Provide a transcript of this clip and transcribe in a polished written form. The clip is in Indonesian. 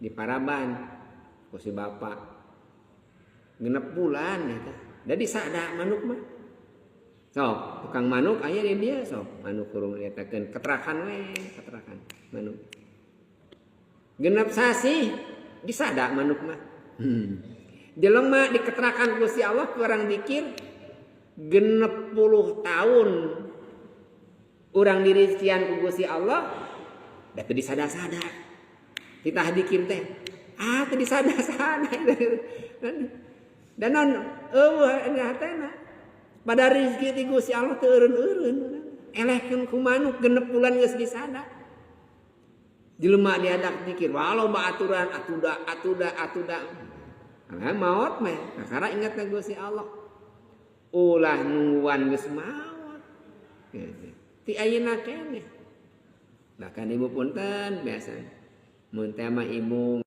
di Paraban ku si bapak genep bulan eta. Da disada manuk mah. Sok tukang manuk aya di dia sok manuk kurung dietakeun ketrakan we ketrakan manuk. Genep sasi disada manuk mah. Jelema diketrakan Gusti Allah kurang dikir genep puluh tahun urang dirizikian ku Gusti Allah da teu disada-sada. Kita dikir teh teu disada-sada. Dan non eueuh hatena pada rezeki ti Gusti Allah teu eureun-eureun. Elehkeun ku manuk genep bulan geus disada. Jelema diadak dikir walau aturan atuda. Maot mah kakara ingat ka Gusti Allah. Ulah nungguan geus maot. Ti ayeuna keneh. Bahkan ibu punten biasa mun teh mah ibu